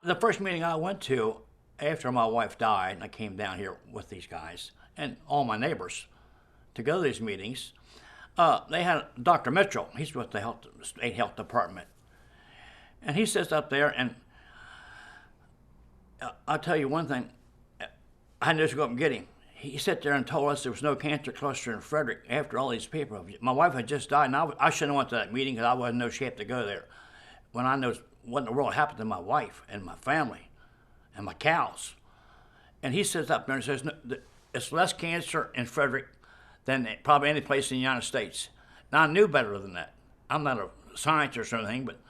The first meeting I went to after my wife died, and I came down here with these guys and all my neighbors to go to these meetings, they had Dr. Mitchell. He's with the state health department. And he sits up there, and I'll tell you one thing. I had to just go up and get him. He sat there and told us there was no cancer cluster in Frederick after all these people. My wife had just died, and I shouldn't have went to that meeting because I wasn't in no shape to go there. When I know what in the world happened to my wife and my family and my cows. And he sits up there and says, no, it's less cancer in Frederick than probably any place in the United States. Now, I knew better than that. I'm not a scientist or anything, but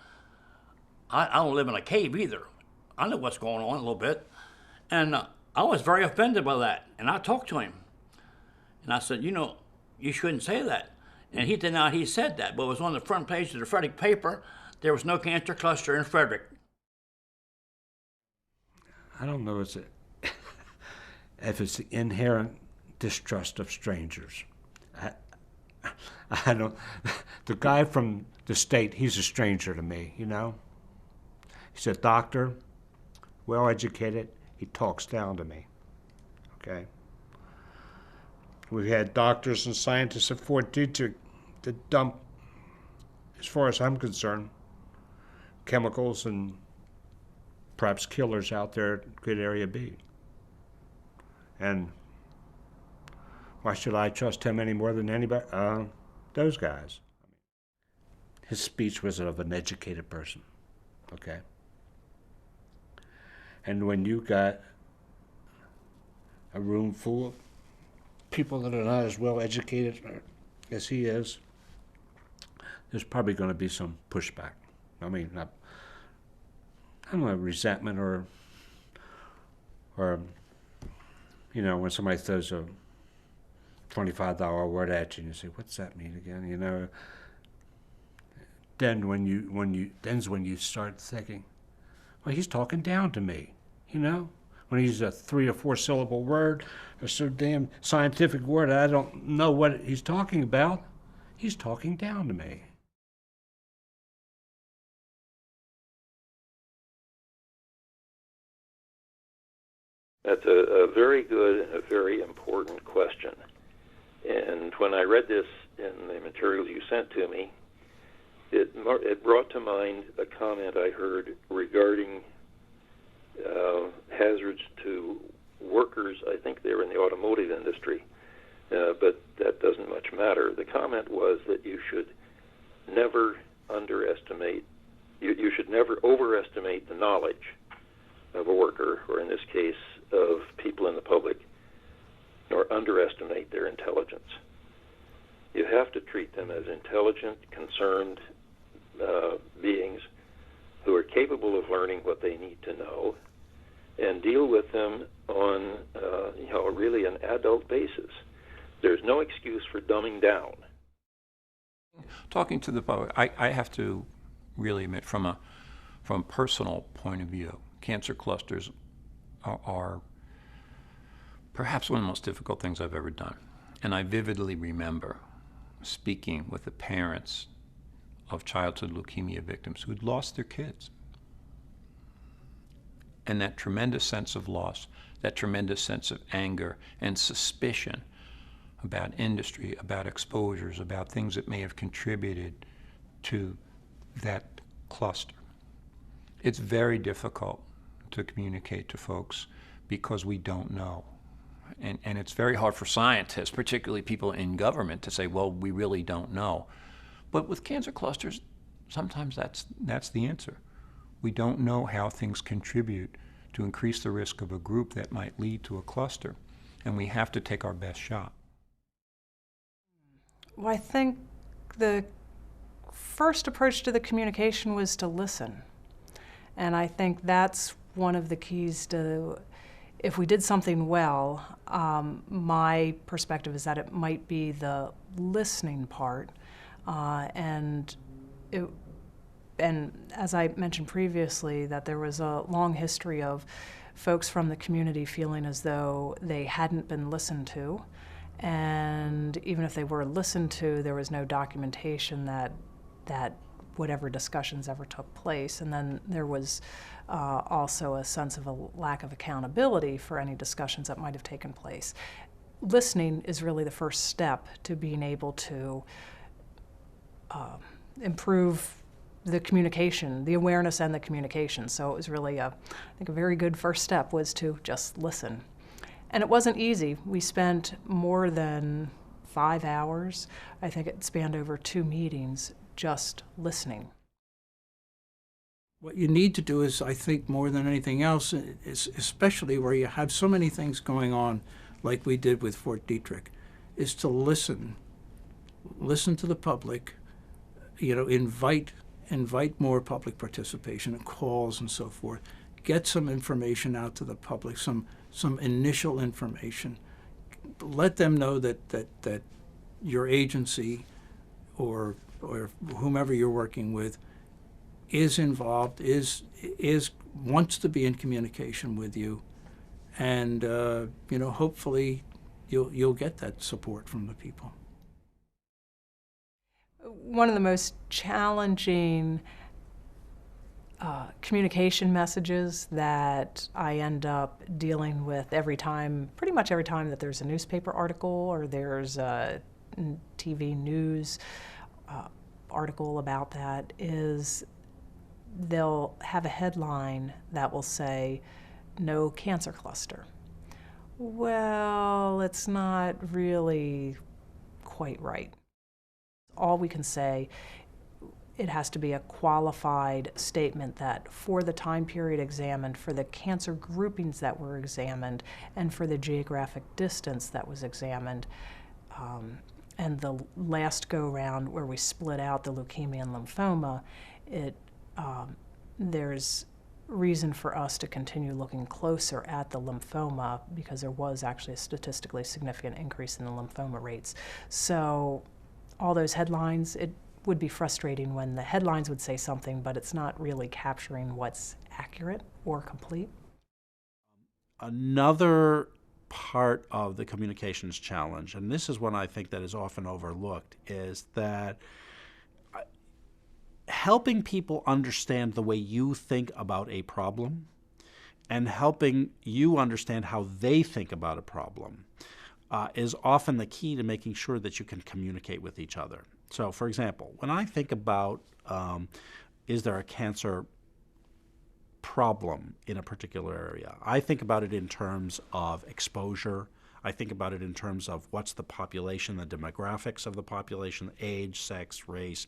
I don't live in a cave either. I know what's going on a little bit. And I was very offended by that. And I talked to him. And I said, you shouldn't say that. And he denied he said that, but it was on the front page of the Frederick paper. There was no cancer cluster in Frederick. I don't know if it's the inherent distrust of strangers. I don't. The guy from the state, he's a stranger to me, He's a doctor, well-educated. He talks down to me, okay? We've had doctors and scientists at Fort Detrick that dump, as far as I'm concerned, chemicals and perhaps killers out there at Good Area B. And why should I trust him any more than anybody? Those guys. His speech was of an educated person, okay? And when you got a room full of people that are not as well educated as he is, there's probably going to be some pushback. I mean, I don't know, resentment or when somebody throws a $25 word at you and you say, what's that mean again? Then when you start thinking, well, he's talking down to me, When he's a 3 or 4 syllable word, or so damn scientific word, I don't know what he's talking about. He's talking down to me. That's a very good and a very important question. And when I read this in the materials you sent to me, it brought to mind a comment I heard regarding hazards to workers. I think they were in the automotive industry, but that doesn't much matter. The comment was that you should never underestimate, you should never overestimate the knowledge of a worker, or in this case, of people in the public, nor underestimate their intelligence. You have to treat them as intelligent, concerned beings who are capable of learning what they need to know, and deal with them on really an adult basis. There's no excuse for dumbing down. Talking to the public, I have to really admit, from a personal point of view, cancer clusters are perhaps one of the most difficult things I've ever done. And I vividly remember speaking with the parents of childhood leukemia victims who had lost their kids. And that tremendous sense of loss, that tremendous sense of anger and suspicion about industry, about exposures, about things that may have contributed to that cluster. It's very difficult to communicate to folks because we don't know. And it's very hard for scientists, particularly people in government, to say, well, we really don't know. But with cancer clusters, sometimes that's the answer. We don't know how things contribute to increase the risk of a group that might lead to a cluster, and we have to take our best shot. Well, I think the first approach to the communication was to listen. And I think that's one of the keys to, if we did something well, my perspective is that it might be the listening part. And as I mentioned previously, that there was a long history of folks from the community feeling as though they hadn't been listened to. And even if they were listened to, there was no documentation that whatever discussions ever took place. And then there was also a sense of a lack of accountability for any discussions that might have taken place. Listening is really the first step to being able to improve the communication, the awareness and the communication. So it was really, I think a very good first step was to just listen. And it wasn't easy. We spent more than 5 hours, I think it spanned over 2 meetings, just listening. What you need to do is, I think, more than anything else, is especially where you have so many things going on, like we did with Fort Detrick, is to listen. Listen to the public, invite more public participation and calls and so forth. Get some information out to the public, some initial information. Let them know that your agency or whomever you're working with is involved, wants to be in communication with you, and hopefully you'll get that support from the people. One of the most challenging communication messages that I end up dealing with pretty much every time that there's a newspaper article or there's a TV news article about that, is they'll have a headline that will say, "No cancer cluster." Well, it's not really quite right. All we can say, it has to be a qualified statement that for the time period examined, for the cancer groupings that were examined, and for the geographic distance that was examined, and the last go-round where we split out the leukemia and lymphoma, there's reason for us to continue looking closer at the lymphoma because there was actually a statistically significant increase in the lymphoma rates. So all those headlines, it would be frustrating when the headlines would say something, but it's not really capturing what's accurate or complete. Another part of the communications challenge, and this is one I think that is often overlooked, is that helping people understand the way you think about a problem and helping you understand how they think about a problem is often the key to making sure that you can communicate with each other. So, for example, when I think about is there a cancer problem in a particular area, I think about it in terms of exposure. I think about it in terms of what's the population, the demographics of the population, age, sex, race,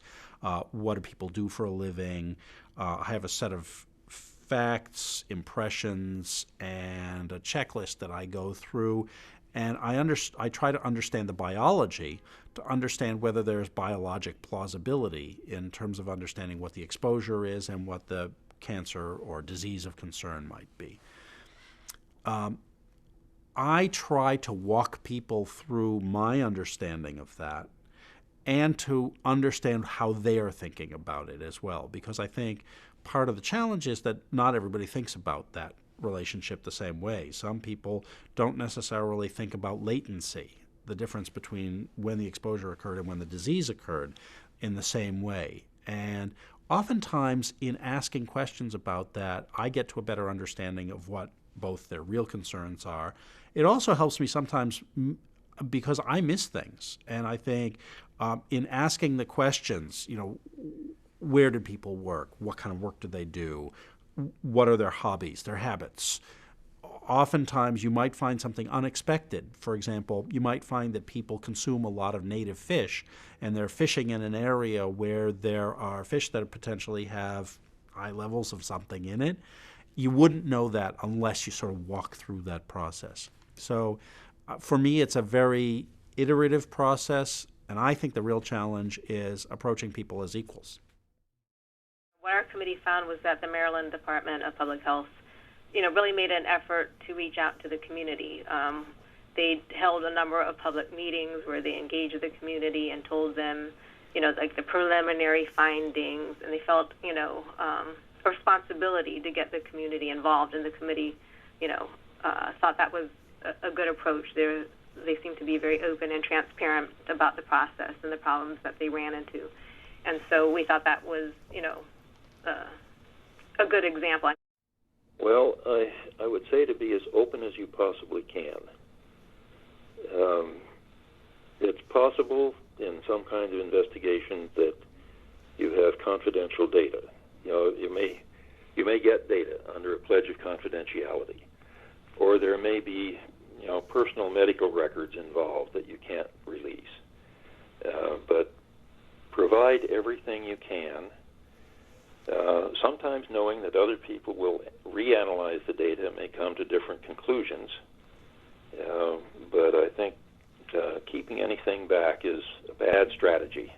what do people do for a living. I have a set of facts, impressions, and a checklist that I go through. And I try to understand the biology to understand whether there's biologic plausibility in terms of understanding what the exposure is and what the cancer or disease of concern might be. I try to walk people through my understanding of that and to understand how they are thinking about it as well, because I think part of the challenge is that not everybody thinks about that relationship the same way. Some people don't necessarily think about latency, the difference between when the exposure occurred and when the disease occurred, in the same way. And oftentimes in asking questions about that, I get to a better understanding of what both their real concerns are. It also helps me sometimes because I miss things. And I think in asking the questions, where did people work? What kind of work do they do? What are their hobbies, their habits? Oftentimes you might find something unexpected. For example, you might find that people consume a lot of native fish, and they're fishing in an area where there are fish that potentially have high levels of something in it. You wouldn't know that unless you sort of walk through that process. So for me, it's a very iterative process, and I think the real challenge is approaching people as equals. What our committee found was that the Maryland Department of Public Health, really made an effort to reach out to the community. They held a number of public meetings where they engaged the community and told them, like the preliminary findings, and they felt, a responsibility to get the community involved. And the committee, thought that was a good approach. They seemed to be very open and transparent about the process and the problems that they ran into. And so we thought that was, a good example. Well, I would say to be as open as you possibly can. It's possible in some kind of investigation that you have confidential data. You may get data under a pledge of confidentiality, or there may be personal medical records involved that you can't release. But provide everything you can. Sometimes knowing that other people will reanalyze the data and may come to different conclusions. But I think keeping anything back is a bad strategy.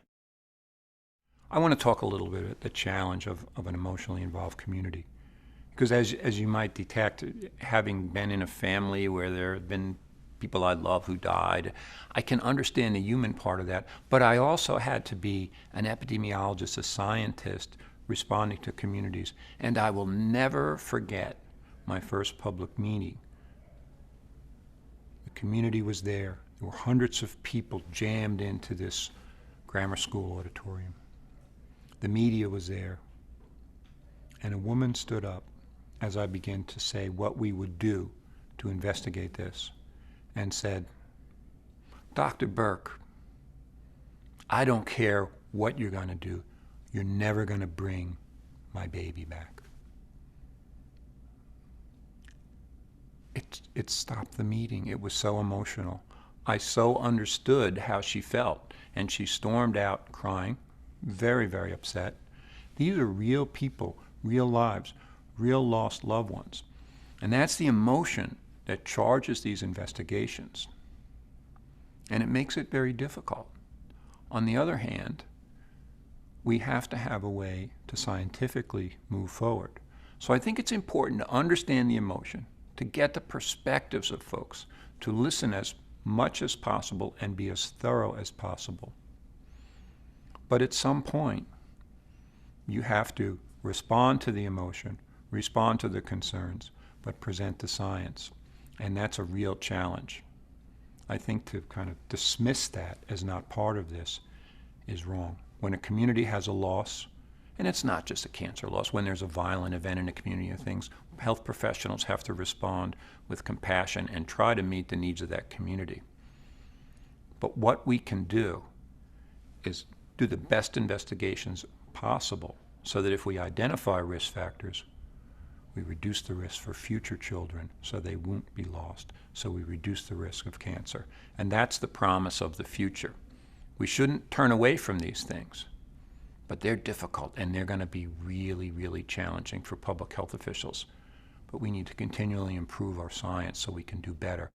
I want to talk a little bit about the challenge of an emotionally involved community. Because as you might detect, having been in a family where there have been people I love who died, I can understand the human part of that. But I also had to be an epidemiologist, a scientist, responding to communities. And I will never forget my first public meeting. The community was there. There were hundreds of people jammed into this grammar school auditorium. The media was there. And a woman stood up as I began to say what we would do to investigate this, and said, "Dr. Burke, I don't care what you're going to do. You're never going to bring my baby back." It stopped the meeting. It was so emotional. I so understood how she felt, and she stormed out crying, very, very upset. These are real people, real lives, real lost loved ones. And that's the emotion that charges these investigations. And it makes it very difficult. On the other hand, we have to have a way to scientifically move forward. So I think it's important to understand the emotion, to get the perspectives of folks, to listen as much as possible and be as thorough as possible. But at some point, you have to respond to the emotion, respond to the concerns, but present the science. And that's a real challenge. I think to kind of dismiss that as not part of this is wrong. When a community has a loss, and it's not just a cancer loss, when there's a violent event in a community and things, health professionals have to respond with compassion and try to meet the needs of that community. But what we can do is do the best investigations possible so that if we identify risk factors, we reduce the risk for future children so they won't be lost, so we reduce the risk of cancer. And that's the promise of the future. We shouldn't turn away from these things, but they're difficult and they're going to be really, really challenging for public health officials. But we need to continually improve our science so we can do better.